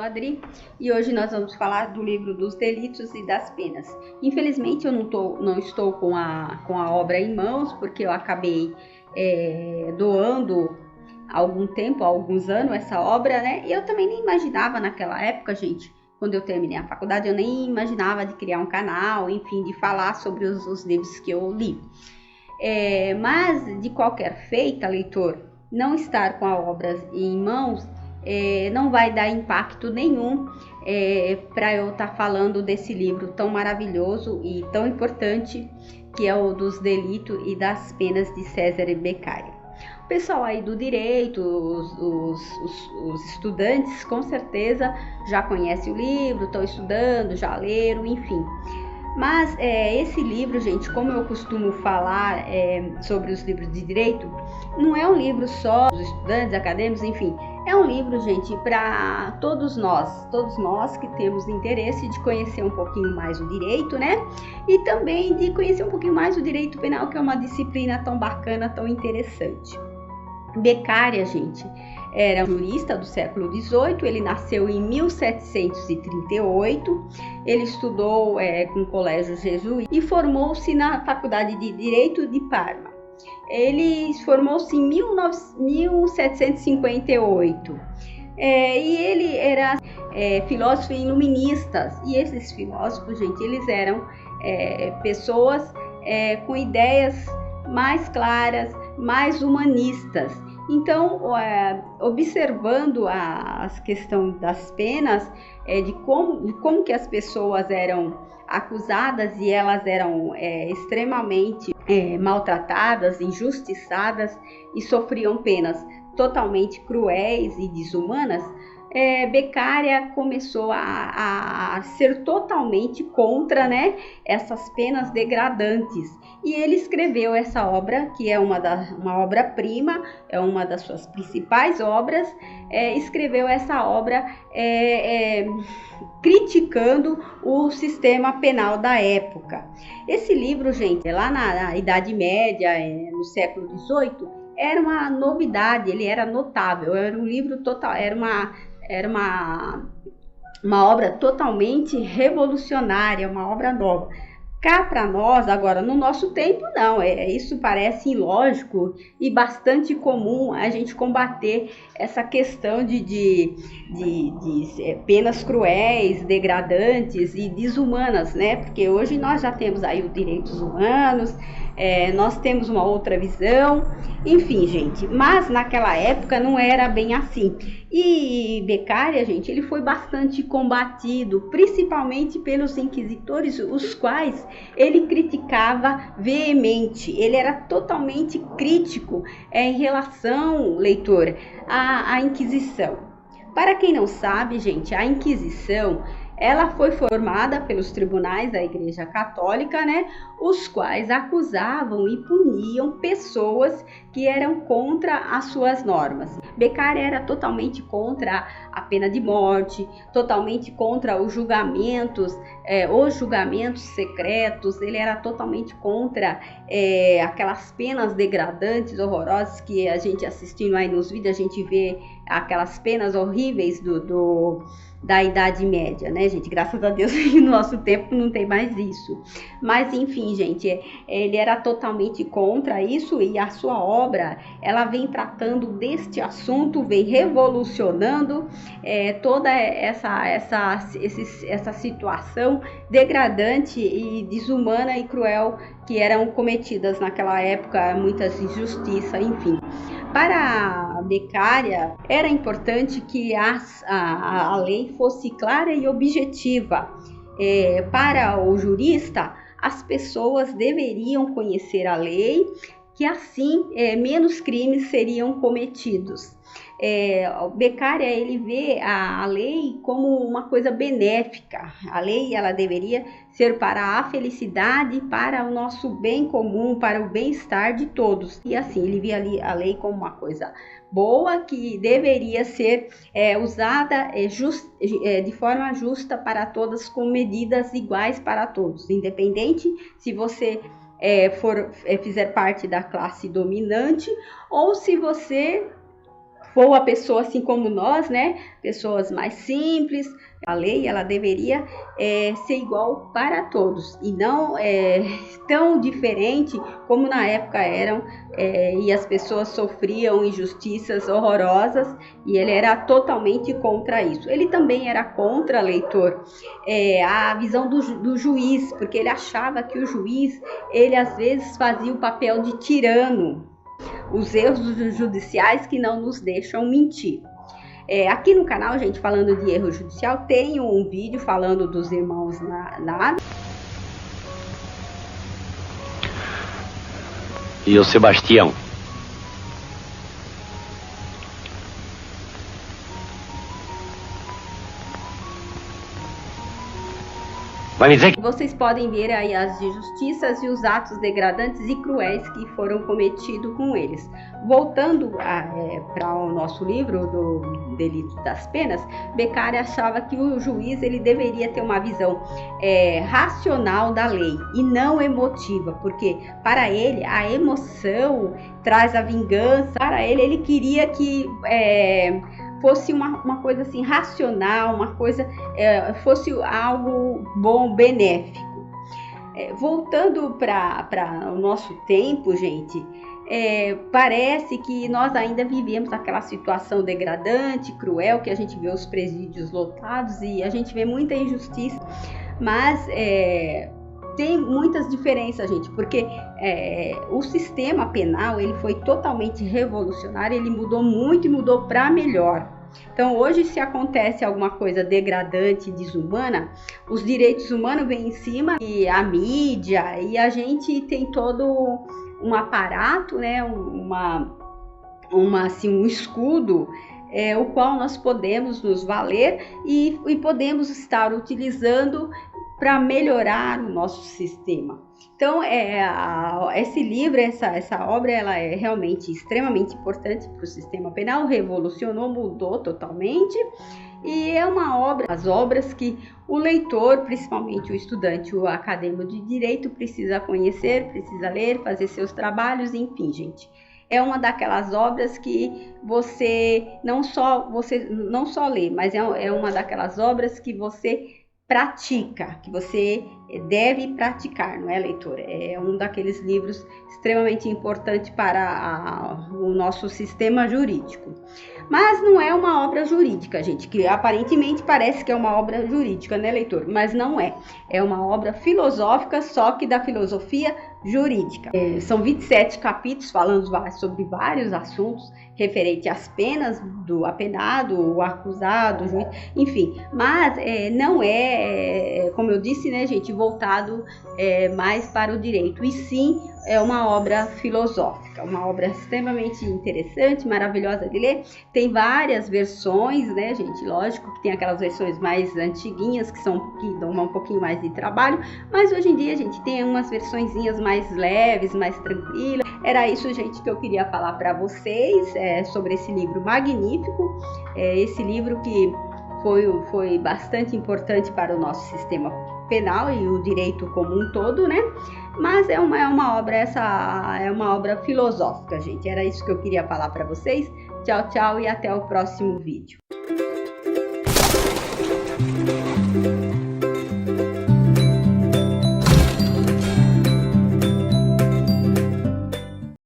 sou a Adri e hoje nós vamos falar do livro dos delitos e das penas. Infelizmente eu não estou com a obra em mãos, porque eu acabei doando há alguns anos essa obra, né? E eu também nem imaginava naquela época, gente, quando eu terminei a faculdade, eu nem imaginava de criar um canal, enfim, de falar sobre os livros que eu li. Mas, de qualquer feita, leitor, não estar com a obra em mãos não vai dar impacto nenhum para eu estar falando desse livro tão maravilhoso e tão importante, que é o dos delitos e das penas de Cesare Beccaria. O pessoal aí do direito, os estudantes, com certeza já conhecem o livro, estão estudando, já leram, enfim. Mas esse livro, gente, como eu costumo falar sobre os livros de direito, não é um livro só dos estudantes, acadêmicos, enfim. É um livro, gente, para todos nós que temos interesse de conhecer um pouquinho mais o direito, né? E também de conhecer um pouquinho mais o direito penal, que é uma disciplina tão bacana, tão interessante. Beccaria, gente, era um jurista do século XVIII, ele nasceu em 1738, ele estudou com o colégio jesuíta e formou-se na Faculdade de Direito de Parma. Ele formou-se em 1758 e ele era filósofo e iluministas, e esses filósofos, gente, eles eram pessoas com ideias mais claras, mais humanistas. Então, observando a questão das penas, de como que as pessoas eram acusadas e elas eram extremamente maltratadas, injustiçadas e sofriam penas totalmente cruéis e desumanas, Beccaria começou a ser totalmente contra, né, essas penas degradantes. E ele escreveu essa obra, que é uma obra-prima, é uma das suas principais obras. Escreveu essa obra criticando o sistema penal da época. Esse livro, gente, lá na Idade Média, no século XVIII, era uma novidade, ele era notável, era um livro total, era uma obra totalmente revolucionária, uma obra nova. Cá para nós, agora, no nosso tempo, não, isso parece ilógico e bastante comum a gente combater essa questão de penas cruéis, degradantes e desumanas, né? Porque hoje nós já temos aí os direitos humanos, nós temos uma outra visão, enfim, gente, mas naquela época não era bem assim. E Beccaria, gente, ele foi bastante combatido, principalmente pelos inquisitores, os quais ele criticava veemente. Ele era totalmente crítico em relação, leitor, à Inquisição. Para quem não sabe, gente, a Inquisição, ela foi formada pelos tribunais da Igreja Católica, né, os quais acusavam e puniam pessoas que eram contra as suas normas. Beccaria era totalmente contra a pena de morte, totalmente contra os julgamentos secretos, ele era totalmente contra aquelas penas degradantes, horrorosas, que a gente assistindo aí nos vídeos, a gente vê aquelas penas horríveis da Idade Média, né, gente? Graças a Deus, no nosso tempo não tem mais isso. Mas, enfim, gente, ele era totalmente contra isso, e a sua obra, ela vem tratando deste assunto, vem revolucionando toda essa situação degradante e desumana e cruel que eram cometidas naquela época, muitas injustiças, enfim. Para Beccaria, era importante que a lei fosse clara e objetiva. Para o jurista, as pessoas deveriam conhecer a lei, que assim menos crimes seriam cometidos. Beccaria, ele vê a lei como uma coisa benéfica. A lei, ela deveria ser para a felicidade, para o nosso bem comum, para o bem-estar de todos. E assim, ele via a lei como uma coisa boa, que deveria ser usada de forma justa para todas, com medidas iguais para todos, independente se você fizer parte da classe dominante ou se você for uma pessoa assim como nós, né? Pessoas mais simples. A lei, ela deveria ser igual para todos e não tão diferente como na época eram, e as pessoas sofriam injustiças horrorosas, e ele era totalmente contra isso. Ele também era contra, leitor, a visão do juiz, porque ele achava que o juiz, ele às vezes fazia o papel de tirano, os erros judiciais que não nos deixam mentir. Aqui no canal, gente, falando de erro judicial, tem um vídeo falando dos irmãos na... E o Sebastião? Vai me dizer que... Vocês podem ver aí as injustiças e os atos degradantes e cruéis que foram cometidos com eles. Voltando para o nosso livro do Delito das Penas, Beccari achava que o juiz ele deveria ter uma visão racional da lei e não emotiva, porque para ele a emoção traz a vingança. Para ele queria que fosse uma coisa assim racional, uma coisa fosse algo bom, benéfico. Voltando para o nosso tempo, gente, parece que nós ainda vivemos aquela situação degradante, cruel, que a gente vê os presídios lotados e a gente vê muita injustiça, mas tem muitas diferenças, gente, porque o sistema penal ele foi totalmente revolucionário, ele mudou muito e mudou para melhor. Então hoje, se acontece alguma coisa degradante, desumana, os direitos humanos vêm em cima, e a mídia, e a gente tem todo um aparato, né, um escudo, o qual nós podemos nos valer e podemos estar utilizando para melhorar o nosso sistema. Então, esse livro, essa obra, ela é realmente extremamente importante para o sistema penal, revolucionou, mudou totalmente, e é uma obra, as obras que o leitor, principalmente o estudante, o acadêmico de direito, precisa conhecer, precisa ler, fazer seus trabalhos, enfim, gente. É uma daquelas obras que você não só lê, mas é uma daquelas obras que você pratica, que você deve praticar, não é, leitor? É um daqueles livros extremamente importantes para o nosso sistema jurídico. Mas não é uma obra jurídica, gente, que aparentemente parece que é uma obra jurídica, né, leitor? Mas não é. É uma obra filosófica, só que da filosofia jurídica. São 27 capítulos falando sobre vários assuntos referente às penas do apenado, o acusado, o juiz, enfim. Mas não como eu disse, né, gente, voltado mais para o direito, e sim é uma obra filosófica, uma obra extremamente interessante, maravilhosa de ler. Tem várias versões, né, gente? Lógico que tem aquelas versões mais antiguinhas que dão um pouquinho mais de trabalho, mas hoje em dia a gente tem umas versõezinhas mais leves, mais tranquilas. Era isso, gente, que eu queria falar para vocês sobre esse livro magnífico, esse livro que foi bastante importante para o nosso sistema penal e o direito como um todo, né? Mas é uma obra filosófica, gente. Era isso que eu queria falar para vocês. Tchau, tchau, e até o próximo vídeo.